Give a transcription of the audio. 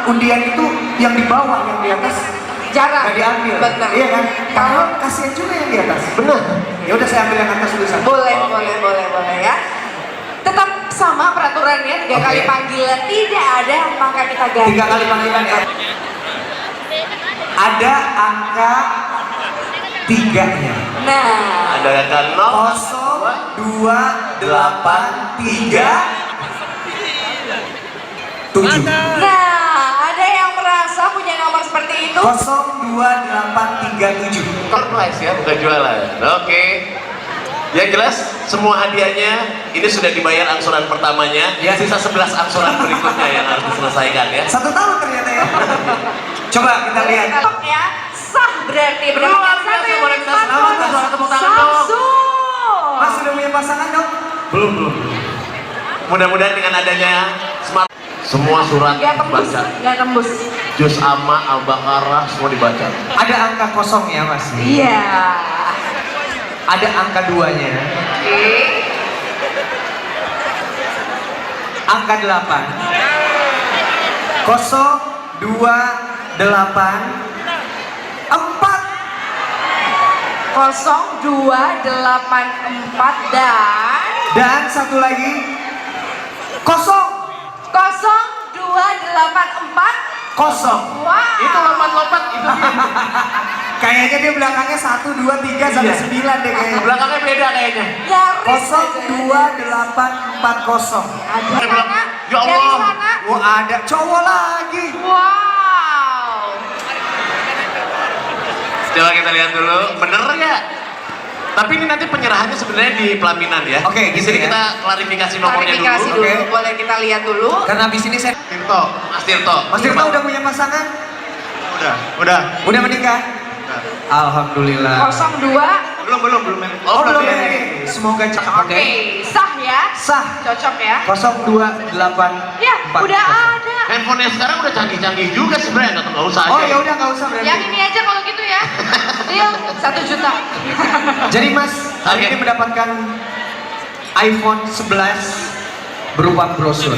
undian itu yang di bawah, yang di atas jarang. nggak diambil. Benar. Iya kan? Kalau kasihan juga yang di atas. Benar. Ya udah saya ambil yang atas dulu San. Boleh ya. Tetap sama peraturannya, 3 kali panggilan, tidak ada maka kita ganti. 3 kali panggilan ya. Ada angka 3-nya. Nah, Ada angka 0, 2, 8, 3, 7. nah ada yang merasa punya nomor seperti itu? 0, 2, 8, 3, 7. surprise ya, bukan jualan. Oke. Yang jelas semua hadiahnya ini sudah dibayar angsuran pertamanya. Ya. Sisa 11 angsuran berikutnya yang harus diselesaikan ya. 1 tahun ternyata ya. Coba kita lihat. Ya, sah berarti Luar mendapatkan biasa, 1 luar unit biasa. smartphone Selamat tepuk tangan dong. Samsung. Mas sudah punya pasangan dong? Belum. Mudah-mudahan dengan adanya smart semua surat Nggak tembus. Juz Amma, Al-Baqarah semua dibaca. Ada angka kosongnya Mas. Iya. Ada angka 2-nya. Oke. Angka 8. 0, 2, 8, 4. 0284 Dan satu lagi 0, 0284. 0. Wow. Itu lompat-lompat itu. Kayaknya dia belakangnya 1, 2, 3 sampai 9 deh kayaknya. Belakangnya beda kayaknya. Nyaris 0, 2, 8, 4, 0. Ada Dia bilang, sana. "Ya Allah." Dari sana. Wah ada cowok lagi. Wow. Coba kita lihat dulu, bener ya? Tapi ini nanti penyerahannya sebenarnya di pelaminan ya. Oke, di gitu sini ya. kita klarifikasi nomornya Klarifikasi dulu. dulu. Boleh kita lihat dulu. Karena abis ini saya Tirto, Mas Tirto. Mas Tirta udah punya pasangan? Udah. Udah menikah? Alhamdulillah. 02. Belum. Oh belum ya. ini. Semoga cepat. Oke, sah ya. Sah. Cocok ya. 0, 2, 8, Ya, 4, udah 0. ada. Handphone yang sekarang udah canggih-canggih juga sebenarnya, nggak usah aja. Oh ya udah nggak usah berarti. Yang ini aja kalau gitu ya. Deal 1 juta. Jadi Mas hari Oke. ini mendapatkan iPhone 11 berupa brosur.